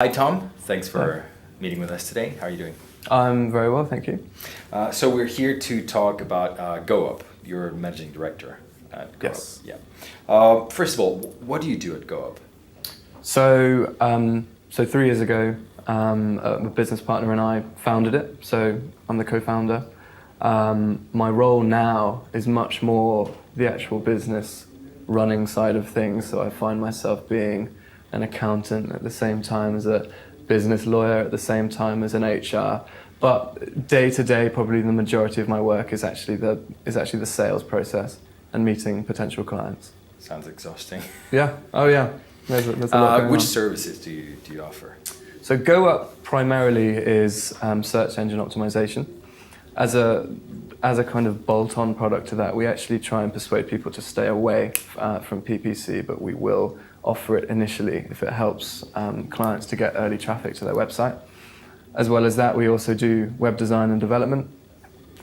Hi, Tom. Thanks for meeting with us today. How are you doing? I'm very well, thank you. So we're here to talk about GoUp. You're managing director at GoUp. Yes. Yeah. First of all, what do you do at GoUp? So 3 years ago, a business partner and I founded it. So I'm the co-founder. My role now is much more the actual business running side of things. So I find myself being an accountant at the same time as a business lawyer, at the same time as an HR. But day to day, probably the majority of my work is actually the sales process and meeting potential clients. Sounds exhausting. Yeah. Oh yeah. There's a lot going which on. services do you offer? So GoUp primarily is search engine optimization. As a kind of bolt-on product to that, we actually try and persuade people to stay away from PPC, but we will offer it initially if it helps clients to get early traffic to their website. As well as that, we also do web design and development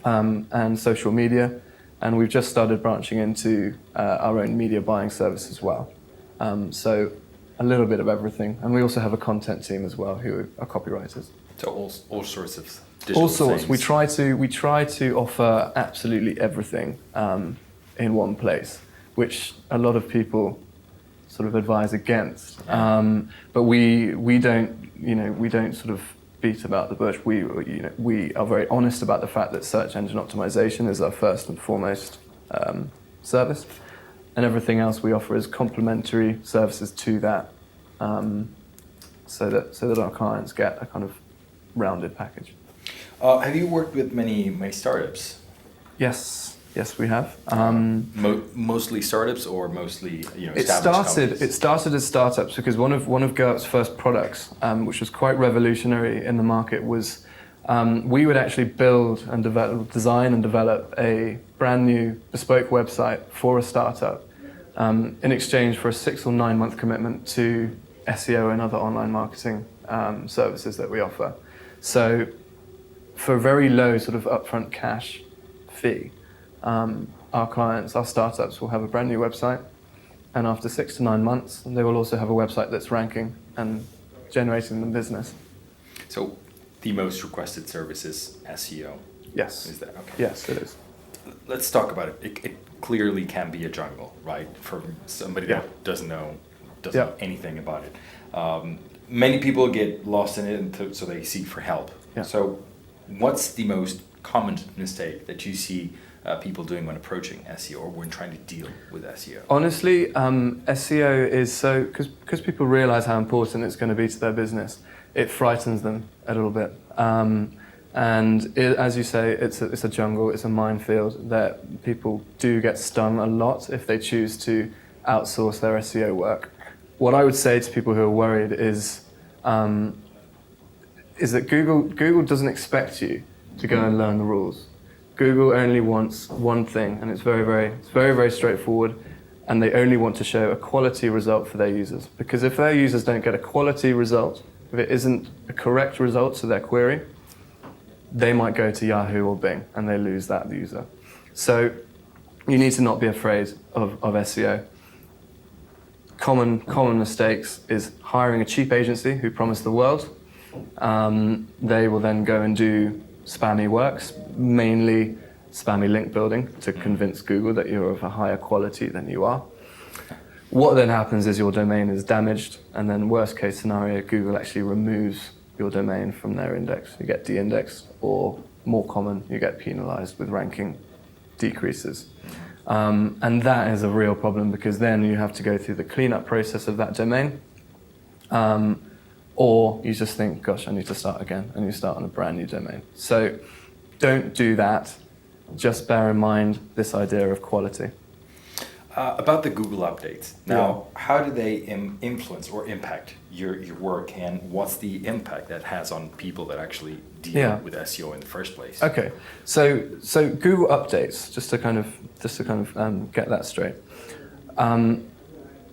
and social media, and we've just started branching into our own media buying service as well. So a little bit of everything, and we also have a content team as well who are copywriters. So all sorts of digital All sorts. things. We try to offer absolutely everything in one place, which a lot of people sort of advise against. But we don't sort of beat about the bush. We are very honest about the fact that search engine optimization is our first and foremost service, and everything else we offer is complementary services to that, so that our clients get a kind of rounded package. Have you worked with many startups? Yes, we have. Mostly startups, or mostly It established started as startups because one of GoUp's first products, which was quite revolutionary in the market, was we would actually build and design and develop a brand new bespoke website for a startup in exchange for a 6 or 9 month commitment to SEO and other online marketing services that we offer. So for a very low sort of upfront cash fee, our clients, our startups, will have a brand new website, and after 6 to 9 months, they will also have a website that's ranking and generating them business. So the most requested service is SEO. Yes. Is that okay? Yes, it is. Let's talk about it. It clearly can be a jungle, right? For somebody that doesn't know anything about it. Many people get lost in it, and so they seek for help. Yeah. So what's the most common mistake that you see people doing when approaching SEO or when trying to deal with SEO? Honestly, SEO is because people realize how important it's going to be to their business, it frightens them a little bit. As you say, it's a jungle, it's a minefield that people do get stung a lot if they choose to outsource their SEO work. What I would say to people who are worried is that Google doesn't expect you to go and learn the rules. Google only wants one thing, and it's very straightforward, and they only want to show a quality result for their users. Because if their users don't get a quality result, if it isn't a correct result to their query, they might go to Yahoo or Bing, and they lose that user. So you need to not be afraid of SEO. Common mistakes is hiring a cheap agency who promise the world. They will then go and do spammy works, mainly spammy link building, to convince Google that you're of a higher quality than you are. What then happens is your domain is damaged, and then worst case scenario, Google actually removes your domain from their index. You get de-indexed, or more common, you get penalized with ranking decreases. And that is a real problem, because then you have to go through the cleanup process of that domain. Or you just think, gosh, I need to start again, and you start on a brand new domain. So don't do that. Just bear in mind this idea of quality. About the Google updates. Now, how do they influence or impact your work, and what's the impact that has on people that actually deal with SEO in the first place? Okay, so Google updates, just to kind of get that straight.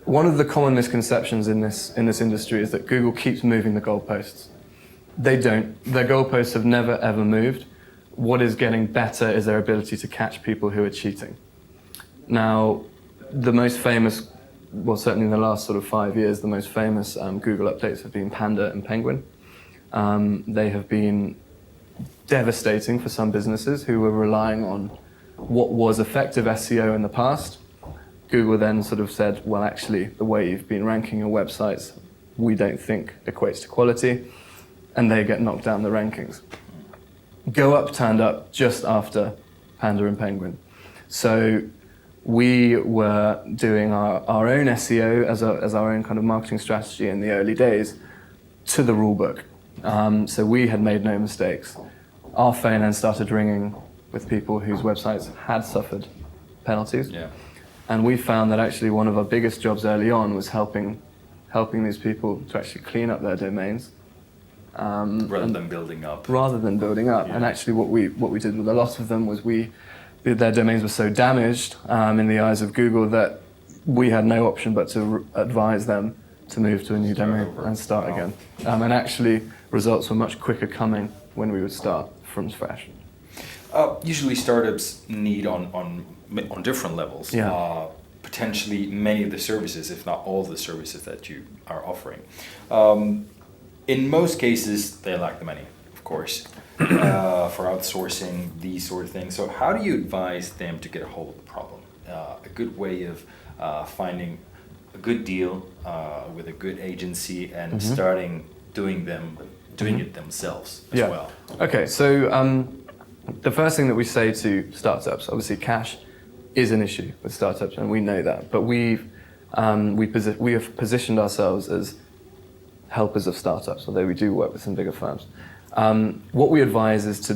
One of the common misconceptions in this industry is that Google keeps moving the goalposts. They don't. Their goalposts have never ever moved. What is getting better is their ability to catch people who are cheating. Now, the most famous well, certainly in the last sort of 5 years, the most famous Google updates have been Panda and Penguin. They have been devastating for some businesses who were relying on what was effective SEO in the past. Google then sort of said, well, actually, the way you've been ranking your websites, we don't think equates to quality, and they get knocked down the rankings. Go Up turned up just after Panda and Penguin. So we were doing our own SEO as our own kind of marketing strategy in the early days to the rule book. So we had made no mistakes. Our phone then started ringing with people whose websites had suffered penalties. Yeah. And we found that actually one of our biggest jobs early on was helping these people to actually clean up their domains. Rather than building up. Yeah. And actually what we did with a lot of them was their domains were so damaged in the eyes of Google that we had no option but to advise them to move to a new domain and start again. And actually results were much quicker coming when we would start from scratch. Usually startups need on different levels, potentially many of the services, if not all the services that you are offering. In most cases, they lack the money, of course, for outsourcing these sort of things. So how do you advise them to get a hold of the problem? A good way of finding a good deal with a good agency and starting doing it themselves as well. Okay, so the first thing that we say to startups, obviously cash is an issue with startups, and we know that. But we have positioned ourselves as helpers of startups, although we do work with some bigger firms. What we advise is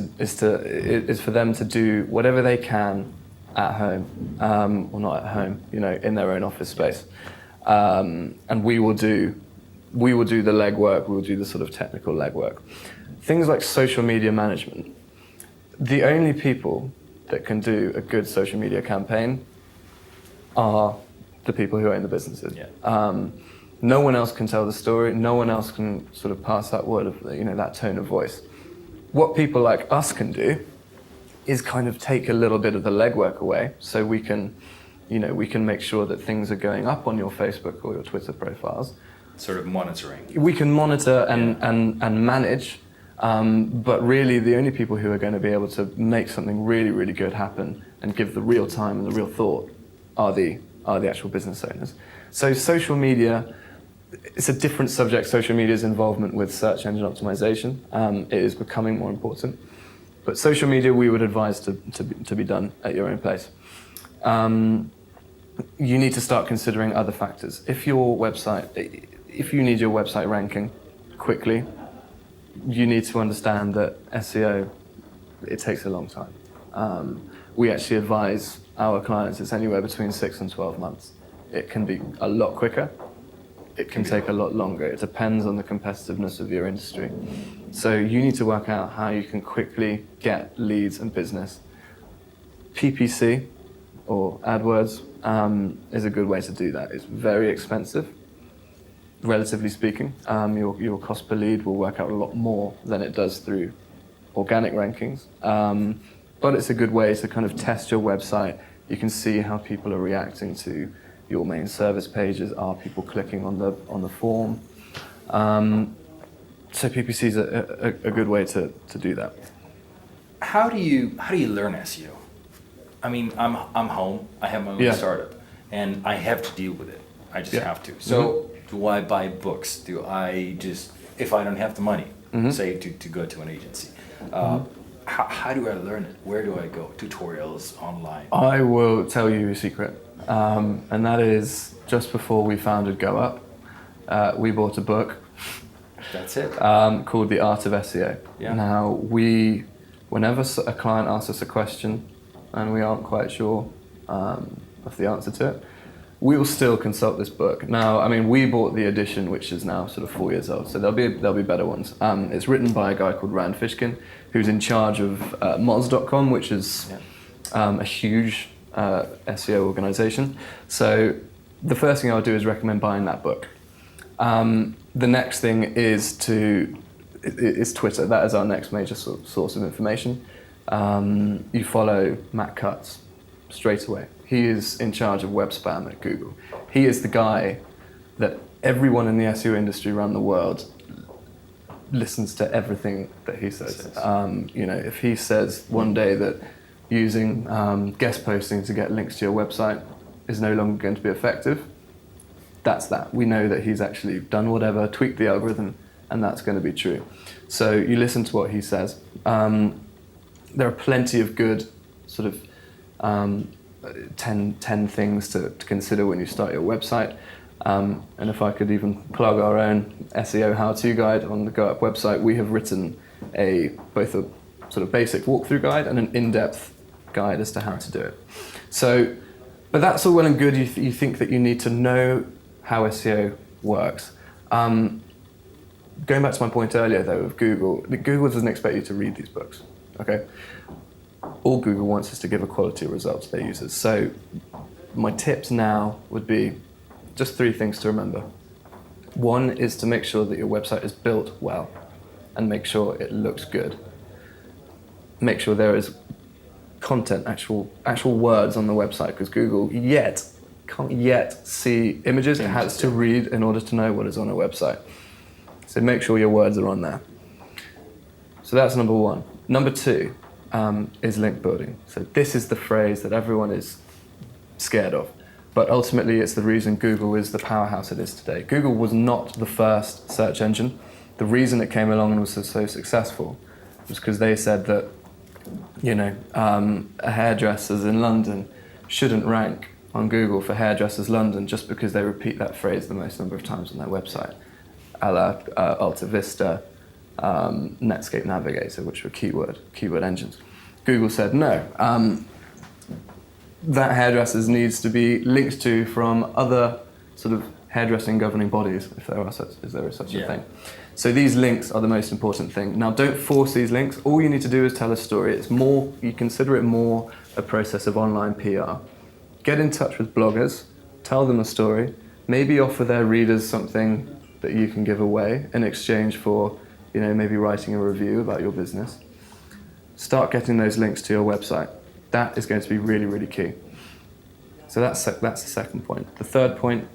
for them to do whatever they can at home, or not at home, in their own office space, and we will do the legwork. We will do the sort of technical legwork. Things like social media management. The only people that can do a good social media campaign are the people who own the businesses. No one else can tell the story. No one else can sort of pass that word of, that tone of voice. What people like us can do is kind of take a little bit of the legwork away, so we can make sure that things are going up on your Facebook or your Twitter profiles. Sort of monitoring. We can monitor and manage, but really the only people who are going to be able to make something really, really good happen and give the real time and the real thought are the actual business owners. So social media, it's a different subject. Social media's involvement with search engine optimization. It is becoming more important. But social media, we would advise to be done at your own pace. You need to start considering other factors. If you need your website ranking quickly, you need to understand that SEO, it takes a long time. We actually advise our clients it's anywhere between 6 and 12 months. It can be a lot quicker. It can take a lot longer. It depends on the competitiveness of your industry. So you need to work out how you can quickly get leads and business. PPC, or AdWords, is a good way to do that. It's very expensive, relatively speaking. Your cost per lead will work out a lot more than it does through organic rankings. But it's a good way to kind of test your website. You can see how people are reacting to your main service pages. Are people clicking on the form? So PPC is a good way to do that. How do you learn SEO? I mean, I'm home. I have my own startup, and I have to deal with it. I just have to. So do I buy books? Do I just, if I don't have the money, say to go to an agency? How do I learn it? Where do I go? Tutorials online? I will tell you a secret, and that is just before we founded Go Up, we bought a book. That's it. Called The Art of SEO. Yeah. Now, whenever a client asks us a question and we aren't quite sure of the answer to it, we will still consult this book. Now, I mean, we bought the edition, which is now sort of 4 years old, so there'll be better ones. It's written by a guy called Rand Fishkin, who's in charge of Moz.com, which is a huge SEO organization. So the first thing I'll do is recommend buying that book. The next thing is Twitter. That is our next major source of information. You follow Matt Cutts straight away. he is in charge of web spam at Google. He is the guy that everyone in the SEO industry around the world listens to everything that he says. If he says one day that using guest posting to get links to your website is no longer going to be effective, that's that. We know that he's actually done whatever, tweaked the algorithm, and that's going to be true. So you listen to what he says. There are plenty of good sort of 10 things to consider when you start your website. And if I could even plug our own SEO how-to guide on the Go Up website, we have written both a sort of basic walkthrough guide and an in-depth guide as to how to do it. So, but that's all well and good. You think that you need to know how SEO works. Going back to my point earlier, though, of Google doesn't expect you to read these books, okay? All Google wants is to give a quality result to their users. So my tips now would be just 3 things to remember. One is to make sure that your website is built well and make sure it looks good. Make sure there is content, actual words on the website, because Google can't yet see images. It has to read in order to know what is on a website. So make sure your words are on there. So that's number 1. Number 2 is link building. So this is the phrase that everyone is scared of. But ultimately, it's the reason Google is the powerhouse it is today. Google was not the first search engine. The reason it came along and was so successful was because they said that, a hairdressers in London shouldn't rank on Google for hairdressers London just because they repeat that phrase the most number of times on their website, a la Alta Vista, Netscape Navigator, which were keyword engines. Google said no. That hairdressers needs to be linked to from other sort of hairdressing governing bodies, if there is such a thing. So these links are the most important thing. Now, don't force these links. All you need to do is tell a story. You consider it more a process of online PR. Get in touch with bloggers, tell them a story, maybe offer their readers something that you can give away in exchange for, maybe writing a review about your business. Start getting those links to your website. That is going to be really, really key. So that's the second point. The third point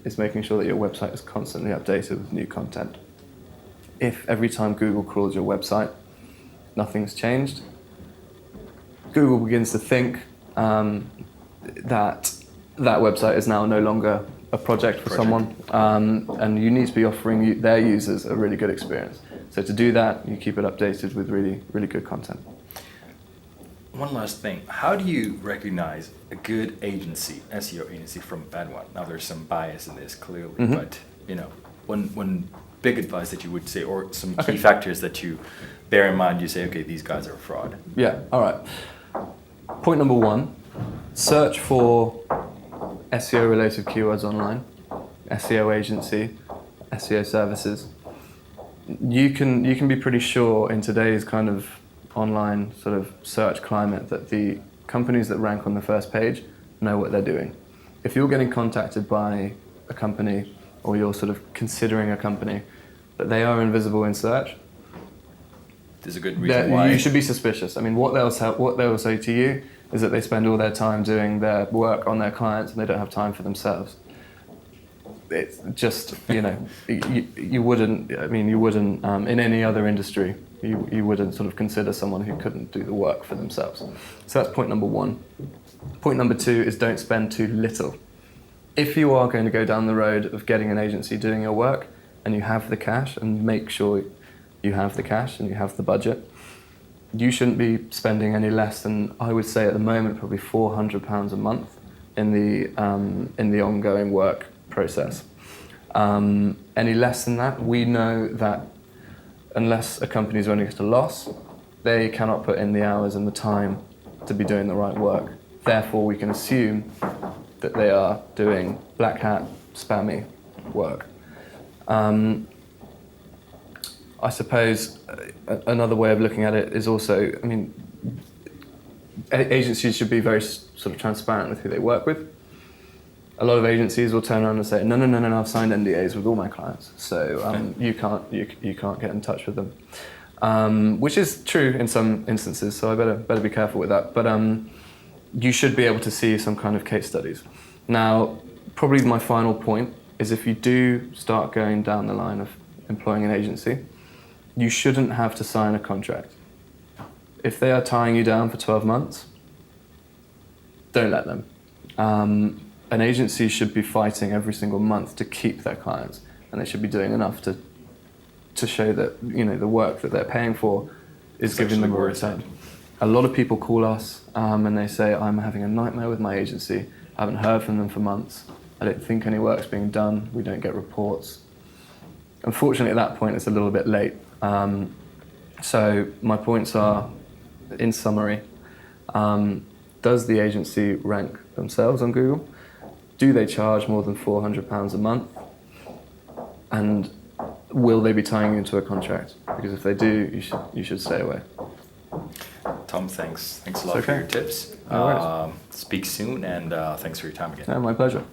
is making sure that your website is constantly updated with new content. If every time Google crawls your website, nothing's changed, Google begins to think that website is now no longer a project for someone, and you need to be offering their users a really good experience. So to do that, you keep it updated with really, really good content. One last thing. How do you recognize a good agency, SEO agency, from a bad one? Now, there's some bias in this, clearly, but, one big advice that you would say, or some key factors that you bear in mind, you say, okay, these guys are a fraud. Yeah, all right. Point number 1, search for SEO-related keywords online, SEO agency, SEO services. You can be pretty sure in today's kind of online sort of search climate that the companies that rank on the first page know what they're doing. If you're getting contacted by a company or you're sort of considering a company, but they are invisible in search, there's a good reason why. You should be suspicious. I mean, what they'll say to you is that they spend all their time doing their work on their clients and they don't have time for themselves. It's just, you wouldn't in any other industry, you wouldn't sort of consider someone who couldn't do the work for themselves. So that's point number 1. Point number 2 is don't spend too little. If you are going to go down the road of getting an agency doing your work and you have the cash, and make sure you have the cash and you have the budget, you shouldn't be spending any less than, I would say at the moment, probably £400 a month in the ongoing work process. Any less than that, we know that unless a company is running at a loss, they cannot put in the hours and the time to be doing the right work. Therefore, we can assume that they are doing black hat, spammy work. I suppose another way of looking at it is also, agencies should be very sort of transparent with who they work with. A lot of agencies will turn around and say, no, I've signed NDAs with all my clients, so you can't get in touch with them, which is true in some instances. So I better be careful with that. But you should be able to see some kind of case studies. Now, probably my final point is if you do start going down the line of employing an agency, you shouldn't have to sign a contract. If they are tying you down for 12 months, don't let them. An agency should be fighting every single month to keep their clients, and they should be doing enough to show that the work that they're paying for is giving them a return. A lot of people call us and they say, I'm having a nightmare with my agency. I haven't heard from them for months. I don't think any work's being done. We don't get reports. Unfortunately, at that point, it's a little bit late. So my points are, in summary, does the agency rank themselves on Google? Do they charge more than £400 a month? And will they be tying you into a contract? Because if they do, you should stay away. Tom, thanks a lot for your tips. No worries. Speak soon, and thanks for your time again. Yeah, my pleasure.